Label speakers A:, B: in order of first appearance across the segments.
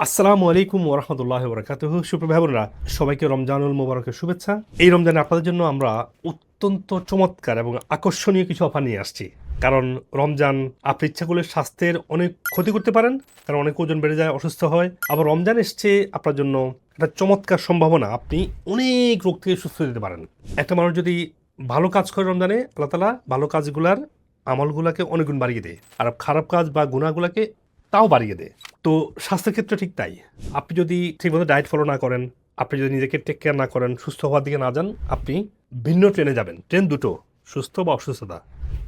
A: আসসালামু আলাইকুম ওরহমতুল্লাহ বরকাতুহ। সুপ্রিয় ভাই বোনেরা, সবাইকে রমজানুল মোবারকের শুভেচ্ছা। এই রমজানে আপনাদের জন্য আমরা অত্যন্ত চমৎকার এবং আকর্ষণীয় কিছু অফার নিয়ে আসছি। কারণ রমজান আপনি ইচ্ছা করলে স্বাস্থ্যের অনেক ক্ষতি করতে পারেন, কারণ অনেক ওজন বেড়ে যায়, অসুস্থ হয়। আবার রমজান এসছে আপনার জন্য একটা চমৎকার সম্ভাবনা, আপনি অনেক রোগ থেকে সুস্থ দিতে পারেন। একটা মানুষ যদি ভালো কাজ করে রমজানে, আল্লাহ তাআলা ভালো কাজগুলার আমলগুলাকে অনেক গুণ বাড়িয়ে দেয়, আর খারাপ কাজ বা গুনাহগুলাকে তাও বাড়িয়ে দেয়। তো স্বাস্থ্যের ক্ষেত্রে ঠিক তাই। আপনি যদি ঠিকমতো ডায়েট ফলো না করেন, আপনি যদি নিজেকে টেক কেয়ার না করেন, সুস্থ হওয়ার দিকে না যান, আপনি ভিন্ন ট্রেনে যাবেন। ট্রেন দুটো, সুস্থ বা অসুস্থতা।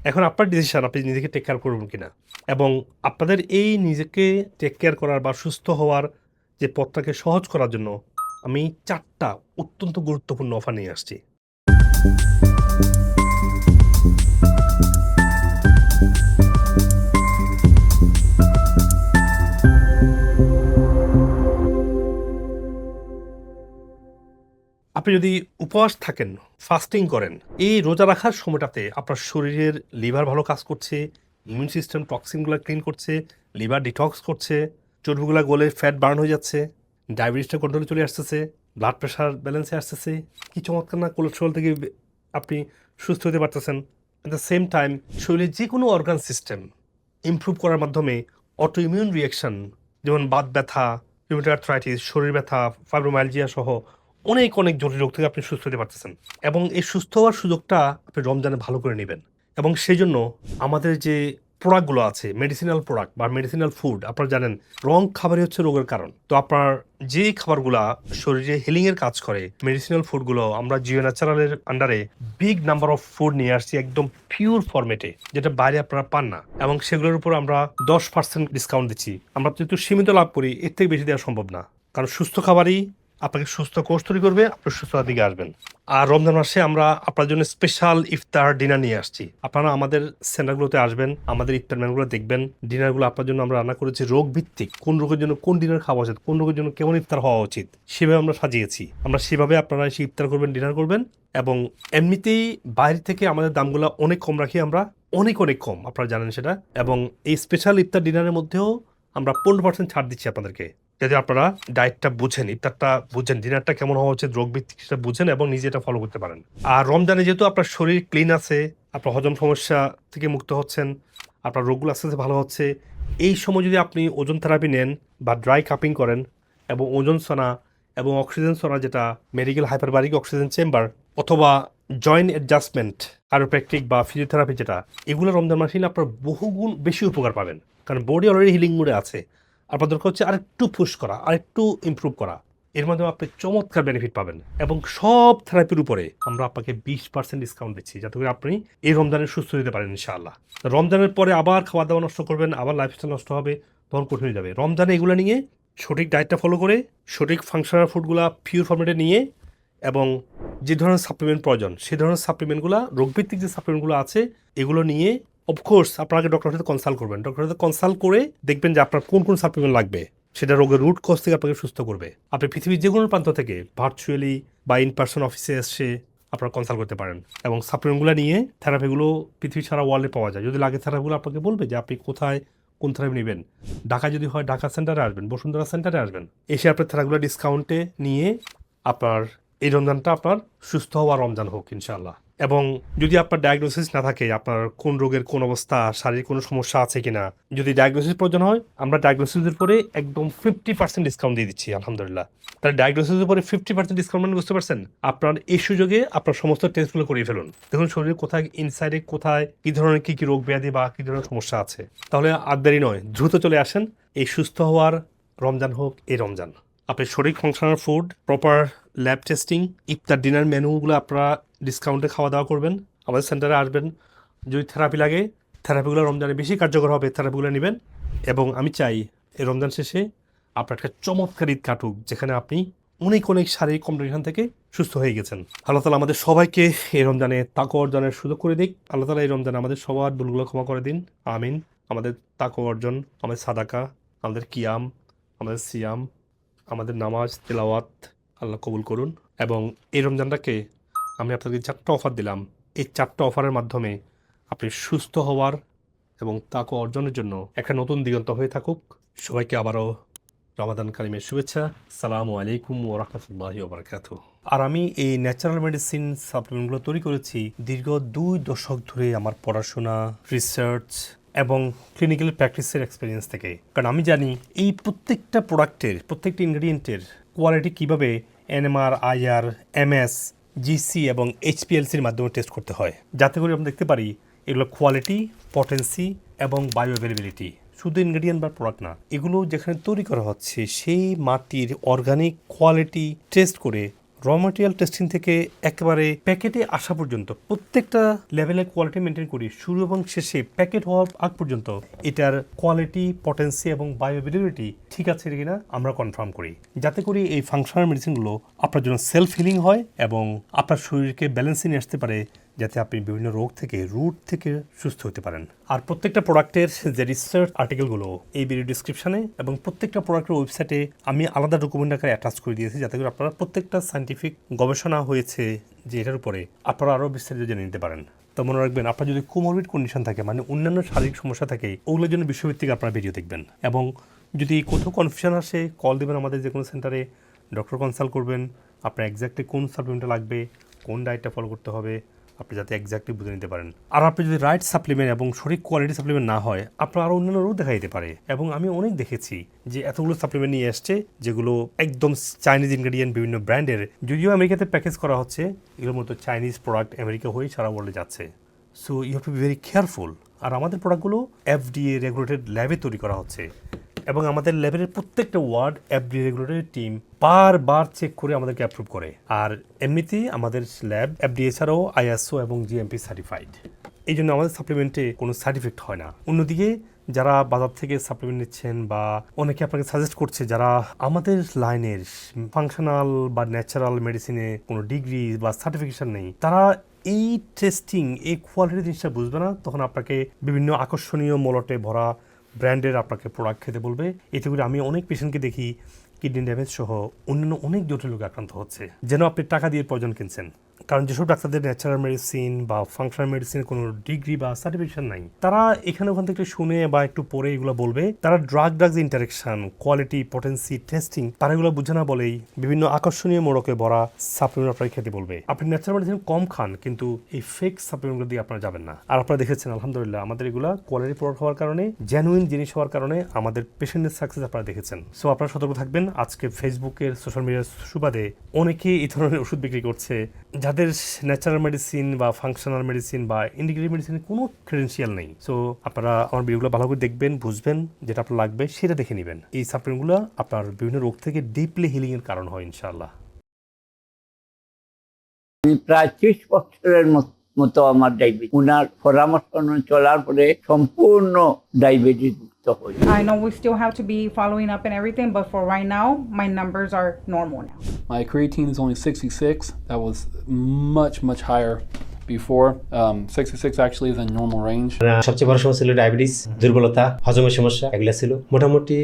A: এখন আপনার ডিসিশন, আপনি নিজেকে টেক কেয়ার করবেন কিনা। এবং আপনাদের এই নিজেকে টেক কেয়ার করার বা সুস্থ হওয়ার যে পথটাকে সহজ করার জন্য আমি 4টা অত্যন্ত গুরুত্বপূর্ণ অফার নিয়ে আসছি। আপনি যদি উপবাস থাকেন, ফাস্টিং করেন, এই রোজা রাখার সময়টাতে আপনার শরীরের লিভার ভালো কাজ করছে, ইমিউন সিস্টেম টক্সিনগুলো ক্লিন করছে, লিভার ডিটক্স করছে, চর্বিগুলো গলে ফ্যাট বার্ন হয়ে যাচ্ছে, ডায়াবেটিসটা কন্ট্রোলে চলে আসতেছে, ব্লাড প্রেশার ব্যালেন্সে আসতেছে। কি চমৎকার না! কোলেস্ট্রল থেকে আপনি সুস্থ হতে পারতেছেন। অ্যাট দ্য সেম টাইম শরীরের যে কোনো অর্গান সিস্টেম ইমপ্রুভ করার মাধ্যমে অটো ইমিউন রিয়াকশন, যেমন বাত ব্যথা, রিউমেটয়েড আর্থ্রাইটিস, শরীর ব্যথা, ফাইব্রোমাইলজিয়া সহ অনেক অনেক জটিল রোগ থেকে আপনি সুস্থ হতে পারতেছেন। এবং এই সুস্থ হওয়ার সুযোগটা আপনি রমজানে ভালো করে নেবেন। এবং সেই জন্য আমাদের যে প্রোডাক্টগুলো আছে, মেডিসিনাল প্রোডাক্ট বা মেডিসিনাল ফুড, আপনারা জানেন রং খাবারই হচ্ছে রোগের কারণ। তো আপনার যে খাবারগুলা শরীরে হিলিং এর কাজ করে, মেডিসিনাল ফুডগুলো আমরা জিও ন্যাচারালের আন্ডারে বিগ নাম্বার অফ ফুড নিয়ে আসছি, একদম পিওর ফরম্যাটে, যেটা বাইরে আপনারা পান না। এবং সেগুলোর উপর আমরা 10% ডিসকাউন্ট দিচ্ছি। আমরা যেহেতু সীমিত লাভ করি, এর থেকে বেশি দেওয়া সম্ভব না। কারণ সুস্থ খাবারই আপনাকে সুস্থ কোর্স তৈরি করবে, আপনি সুস্থতার দিকে আসবেন। আর রমজান মাসে আমরা আপনার জন্য স্পেশাল ইফতার ডিনার নিয়ে আসছি। আপনারা আমাদের সেন্টারগুলোতে আসবেন, আমাদের ইফতার মেনুগুলো দেখবেন। ডিনারগুলো আপনার জন্য আমরা রান্না করেছি রোগ ভিত্তিক, কোন রোগের জন্য কোন ডিনার খাওয়া উচিত, কোন রোগের জন্য কেমন ইফতার হওয়া উচিত, সেভাবে আমরা সাজিয়েছি। আমরা সেভাবে আপনারা এসে ইফতার করবেন, ডিনার করবেন। এবং এমনিতেই বাইরে থেকে আমাদের দামগুলো অনেক কম রাখি আমরা, অনেক অনেক কম, আপনারা জানেন সেটা। এবং এই স্পেশাল ইফতার ডিনারের মধ্যেও আমরা 15% ছাড় দিচ্ছি আপনাদেরকে, যাতে আপনারা ডায়েটটা বুঝেন, ইফতারটা বুঝেন, ডিনারটা কেমন হওয়া উচিত, রোগ ভিত্তিক সেটা বুঝেন এবং নিজে এটা ফলো করতে পারেন। আর রমজানে যেহেতু আপনার শরীর ক্লিন আছে, আপনার হজম সমস্যা থেকে মুক্ত হচ্ছেন, আপনার রোগগুলো আস্তে আস্তে ভালো হচ্ছে, এই সময় যদি আপনি ওজন থেরাপি নেন বা ড্রাই কাপিং করেন এবং ওজন সোনা এবং অক্সিজেন সোনা, যেটা মেডিকেল হাইপারবারিক অক্সিজেন চেম্বার, অথবা জয়েন্ট অ্যাডজাস্টমেন্ট কারোপ্র্যাকটিক বা ফিজিওথেরাপি, যেটা এগুলো রমজান মাসে আপনি বহুগুণ বেশি উপকার পাবেন। কারণ বডি অলরেডি হিলিং মোডে আছে, আপনার দরকার হচ্ছে আরেকটু পুশ করা, আরেকটু ইমপ্রুভ করা। এর মাধ্যমে আপনি চমৎকার বেনিফিট পাবেন। এবং সব থেরাপির উপরে আমরা আপনাকে 20% ডিসকাউন্ট দিচ্ছি, যাতে করে আপনি এই রমজানে সুস্থ হতে পারেন ইনশাআল্লাহ। রমজানের পরে আবার খাওয়া দাওয়া নষ্ট করবেন, আবার লাইফস্টাইল নষ্ট হবে, তখন কঠিন হয়ে যাবে। রমজানে এগুলো নিয়ে সঠিক ডায়েটটা ফলো করে, সঠিক ফাংশনাল ফুডগুলো পিওর ফরম্যাটে নিয়ে, এবং যে ধরনের সাপ্লিমেন্ট প্রয়োজন সেই ধরনের সাপ্লিমেন্টগুলো, রোগভিত্তিক যে সাপ্লিমেন্টগুলো আছে এগুলো নিয়ে, অফকোর্স আপনাকে ডক্টরের সাথে কনসাল্ট করবেন। ডক্টরের সাথে কনসাল্ট করে দেখবেন যে আপনার কোন কোন সাপ্লিমেন্ট লাগবে, সেটা রোগের রুট কজ থেকে আপনাকে সুস্থ করবে। আপনি পৃথিবীর যে কোনো প্রান্ত থেকে ভার্চুয়ালি বা ইন পার্সন অফিসে এসে আপনারা কনসাল্ট করতে পারেন। এবং সাপ্লিমেন্টগুলো নিয়ে, থেরাপিগুলো পৃথিবী সারা ওয়ার্ল্ডে পাওয়া যায়। যদি লাগে থেরাপিগুলো আপনাকে বলবে যে আপনি কোথায় কোন থেরাপি নেবেন। ঢাকা যদি হয় ঢাকা সেন্টারে আসবেন, বসুন্ধরা সেন্টারে আসবেন, এসে আপনার থেরাপিগুলো ডিসকাউন্টে নিয়ে আপনার এই রমজানটা আপনার সুস্থ হওয়া রমজান হোক ইনশাআল্লাহ। এবং যদি আপনার ডায়াগনোসিস না থাকে, আপনার কোন রোগের কোন অবস্থা, শারীরিক কোনো সমস্যা আছে কিনা, যদি ডায়াগনোসিস প্রয়োজন হয়, আমরা ডায়াগনোসিসের উপরে একদম 50% ডিসকাউন্ট দিয়ে দিচ্ছি আলহামদুলিল্লাহ। তাহলে ডায়াগনোসিসের উপরে 50% ডিসকাউন্ট মানে বুঝতে পারছেন? আপনার এই সুযোগে আপনার সমস্ত টেস্টগুলো করিয়ে ফেলুন, দেখুন শরীরে কোথায়, ইনসাইডে কোথায় কি ধরনের কি কি রোগ ব্যাধি বা কি ধরনের সমস্যা আছে। তাহলে আর দেরি নয়, দ্রুত চলে আসেন। এই সুস্থ হওয়ার রমজান হোক এই রমজান। আপনি সঠিক functional food, proper lab testing, ইফতার ডিনার মেনুগুলো আপনারা ডিসকাউন্টে খাওয়া দাওয়া করবেন, আমাদের সেন্টারে আসবেন। যদি থেরাপি লাগে, থেরাপিগুলো রমজানে বেশি কার্যকর হবে, থেরাপিগুলো নেবেন। এবং আমি চাই এই রমজান শেষে আপনার একটা চমৎকার ঈদ কাটুক, যেখানে আপনি অনেক অনেক শারীরিক কমপ্লিকেশন থেকে সুস্থ হয়ে গেছেন। আল্লাহ তালা আমাদের সবাইকে এই রমজানে তাকওয়া অর্জনের সুযোগ করে দিক। আল্লাহ তালা এই রমজানে আমাদের সবার ভুলগুলো ক্ষমা করে দিন, আমিন। আমাদের তাকওয়া অর্জন, আমাদের সাদাকা, আমাদের কিয়াম, আমাদের সিয়াম, আমাদের নামাজ তেলাওয়াত আল্লাহ কবুল করুন। এবং এই রমজানটাকে আমি আপনাকে 4টা অফার দিলাম, এই 4টা অফারের মাধ্যমে আপনি সুস্থ হওয়ার এবং তাকওয়া অর্জনের জন্য একটা নতুন দিগন্ত হয়ে থাকুক। সবাইকে আবারও রমাদান কারিমের শুভেচ্ছা। আসসালামু আলাইকুম ওয়া রাহমাতুল্লাহি ওয়া বারাকাতুহু। আর আমি এই ন্যাচারাল মেডিসিন সাপ্লিমেন্টগুলো তৈরি করেছি দীর্ঘ 2 দশক ধরে আমার পড়াশোনা, রিসার্চ এবং ক্লিনিক্যাল প্র্যাকটিসের এক্সপিরিয়েন্স থেকে। কারণ আমি জানি এই প্রত্যেকটা প্রোডাক্টের, প্রত্যেকটা ইনগ্রেডিয়েন্টের কোয়ালিটি কীভাবে NMR, IR, MS, GC এবং HPLCর মাধ্যমে টেস্ট করতে হয়, যাতে করে আমরা দেখতে পারি এগুলো কোয়ালিটি, পটেন্সি এবং বায়ো অ্যাভেলেবিলিটি শুধু ইনগ্রেডিয়েন্ট বা প্রোডাক্ট না, এগুলো যেখানে তৈরি করা হচ্ছে সেই মাটির অর্গানিক কোয়ালিটি টেস্ট করে র ম্যাটেরিয়াল টেস্টিং থেকে একেবারে প্যাকেটে আসা পর্যন্ত প্রত্যেকটা লেভেলের কোয়ালিটি মেনটেন করি। শুরু এবং শেষে প্যাকেট হওয়ার আগ পর্যন্ত এটার কোয়ালিটি, পটেন্সি এবং বায়োঅ্যাভেলেবিলিটি ঠিক আছে কিনা আমরা কনফার্ম করি, যাতে করে এই ফাংশনাল মেডিসিনগুলো আপনার জন্য সেলফ হিলিং হয় এবং আপনার শরীরকে ব্যালেন্সে নিয়ে আসতে পারে, যাতে আপনি বিভিন্ন রোগ থেকে রুট থেকে সুস্থ হতে পারেন। আর প্রত্যেকটা প্রোডাক্টের যে রিসার্চ আর্টিকেলগুলো এই ভিডিও ডিসক্রিপশনে এবং প্রত্যেকটা প্রোডাক্টের ওয়েবসাইটে আমি আলাদা ডকুমেন্ট আকারে অ্যাটাচ করে দিয়েছি, যাতে করে আপনারা প্রত্যেকটা সায়েন্টিফিক গবেষণা হয়েছে যে এটার উপরে আপনারা আরও বিস্তারিত জেনে নিতে পারেন। তো মনে রাখবেন, আপনার যদি কোমরবিড কন্ডিশন থাকে, মানে অন্যান্য শারীরিক সমস্যা থাকে, ওগুলোর জন্য বিশ্বভিত্তিক আপনারা ভিডিও দেখবেন। এবং যদি কোথাও কনফিউশন আসে, কল দেবেন আমাদের যে কোনো সেন্টারে, ডক্টর কনসাল্ট করবেন, আপনার এক্স্যাক্টলি কোন সাপ্লিমেন্টটা লাগবে, কোন ডায়েটটা ফলো করতে হবে, আপনি যাতে এক্স্যাক্টলি বুঝে নিতে পারেন। আর আপনি যদি রাইট সাপ্লিমেন্ট এবং সঠিক কোয়ালিটি সাপ্লিমেন্ট না হয়, আপনার আরও অন্যান্য রোগ দেখা দিতে পারে। এবং আমি অনেক দেখেছি যে এতগুলো সাপ্লিমেন্ট নিয়ে আসছে যেগুলো একদম চাইনিজ ইনগ্রেডিয়েন্ট, বিভিন্ন ব্র্যান্ডের, যদিও আমেরিকাতে প্যাকেজ করা হচ্ছে, এগুলোর মতো চাইনিজ প্রোডাক্ট আমেরিকা হয়ে সারা ওয়ার্ল্ডে যাচ্ছে। So you have to be very careful. আর আমাদের প্রোডাক্টগুলো FDA রেগুলেটেড ল্যাবে তৈরি করা হচ্ছে এবং আমাদের ল্যাবের প্রত্যেকটা ওয়ার্ড FDA রেগুলেটরি টিম বারবার চেক করে আমাদেরকে অ্যাপ্রুভ করে। আর এমনিতেই আমাদের ল্যাব FDA ছাড়াও ISO এবং GMP সার্টিফাইড। এই জন্য আমাদের সাপ্লিমেন্টে কোনো সাইড ইফেক্ট হয় না। অন্যদিকে যারা বাজার থেকে সাপ্লিমেন্ট নিচ্ছেন বা অনেকে আপনাকে সাজেস্ট করছে যারা আমাদের লাইনের ফাংশনাল বা ন্যাচারাল মেডিসিনে কোনো ডিগ্রি বা সার্টিফিকেশন নেই, তারা এই টেস্টিং, এই কোয়ালিটি জিনিসটা বুঝবে না। তখন আপনাকে বিভিন্ন আকর্ষণীয় মলটে ভরা ব্র্যান্ডের আপনাকে প্রোডাক্ট খেতে বলবে। এতে করে আমি অনেক পেশেন্টকে দেখি কিডনি ড্যামেজ সহ অন্যান্য অনেক জটিল রোগে আক্রান্ত হচ্ছে, যেন আপনি টাকা দিয়ে প্রয়োজন কিনছেন। কারণ যেসব ডাক্তারদের ন্যাচারাল মেডিসিন বা ফাংশনাল মেডিসিনের কোনো ডিগ্রি বা সার্টিফিকেশন নাই, তারা এখানে ওখান থেকে শুনে বা একটু পরে এগুলো বলবে। তারা drugs interaction, quality, potency, testing, তারা এগুলো বুঝে না বলেই বিভিন্ন আকর্ষণীয় মোড়কে ভরা সাপ্লিমেন্ট আপনাকে খেতে বলবে। আপনি ন্যাচারাল মেডিসিন কম খান, কিন্তু এই ফেক সাপ্লিমেন্টগুলো দিয়ে আপনারা যাবেন না। আর আপনারা দেখেছেন আলহামদুলিল্লাহ আমাদের এগুলা কোয়ালিটি প্রোডাক্ট হওয়ার কারণে, জেনুইন জিনিস হওয়ার কারণে আমাদের পেশেন্টের সাকসেস আপনারা দেখেছেন। সো আপনারা সতর্ক থাকবেন। আজকে ফেসবুকের সোশ্যাল মিডিয়ার সুবাদে অনেকেই এই ধরনের ওষুধ বিক্রি করছে, যাদের ন্যাচারাল মেডিসিন বা ফাংশনাল মেডিসিন বা ইন্টিগ্রেটিভ মেডিসিনের কোনো ক্রেডেন্সিয়াল নেই। সো আপনারা আমার ভিডিওগুলো ভালো করে দেখবেন, বুঝবেন, যেটা আপনার লাগবে সেটা দেখে নেবেন। এই সাপ্লিমেন্টগুলো আপনার বিভিন্ন রোগ থেকে ডিপলি হিলিংয়ের কারণ হয় ইনশাআল্লাহ।
B: আমি প্রায় 30 বছরের মতো আমার ডায়াবেটিস, ওনার পরামর্শ অনুযায়ী চলার পরে সম্পূর্ণ ডায়াবেটিস মুক্ত হই।
C: I know we still have to be following up and everything, but for right now, my numbers are normal now.
D: My creatine is only 66. That was much higher before. 66 actually is in normal range.
E: সবচেয়ে বড় সমস্যা ছিল diabetes, দুর্বলতা, হজমের সমস্যা, এগুলো ছিল। মোটামুটি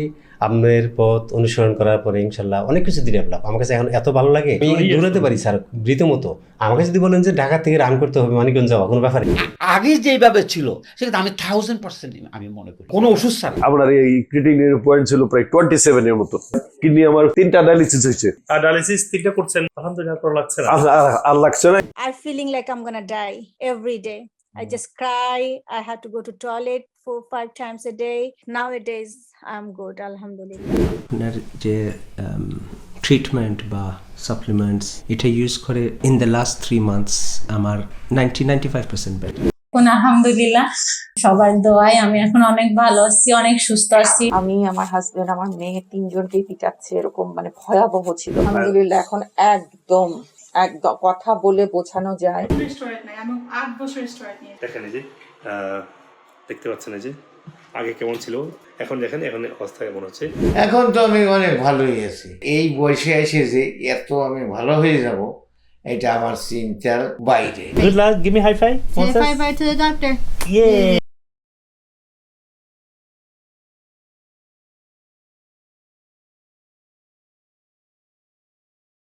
E: আপনার পথ অনুসরণ করার পরে ইনশাল্লাহ অনেক কিছু ডেভেলপ। আমার কাছে এখন এত ভালো লাগে, আমি দৌড়াতে পারি স্যার রীতিমতো। আমাকে যদি বলেন যে ঢাকা থেকে রান করতে হবে মানিকগঞ্জ যাওয়া, কোনো ব্যাপার নেই।
F: আগে যেভাবে ছিল সেটা আমি 1000% আমি মনে করি কোনো ওষুধ ছাড়া।
G: আপনার এই ক্রিটিনিনের পয়েন্ট ছিল প্রায় 27 এর মতো। কিডনি আমার 3টা ডায়ালিসিস হয়েছে।
A: আর ডায়ালিসিস 3টা করছেন, আলহামদুলিল্লাহ ভালো লাগছে না?
G: আর লাগছে না।
H: I'm feeling like I'm gonna die every day. I just cry. I had to go to toilet 4-5 times a day. Nowadays, I'm good, alhamdulillah.
I: আপনার যে ট্রিটমেন্ট বা সাপ্লিমেন্টস এটা ইউজ করে ইন দ্য লাস্ট 3 মান্থস আমার 95% better.
J: আলহামদুলিল্লাহ, সবার দোয়ায় আমি এখন অনেক ভালো আছি, অনেক সুস্থ আছি।
K: আমি, আমার হাজবেন্ড, আমার মেয়ে 3 জনকেই পিটাচ্ছে, এরকম মানে ভয়াবহ ছিল। আলহামদুলিল্লাহ এখন একদম কথা বলে বোঝানো যায়।
A: দেখেন এই যে দেখতে পাচ্ছেন এই যে আগে কেমন ছিল, এখন দেখেন এখন অবস্থা কেমন হচ্ছে।
L: এখন তো আমি অনেক ভালোই আছি। এই বয়সে এসে যে এত আমি ভালো হয়ে যাব এটা আমার চিন্তার বাইরে।
A: Good luck, give me high five.
H: Say bye bye to the doctor.
A: Yeah.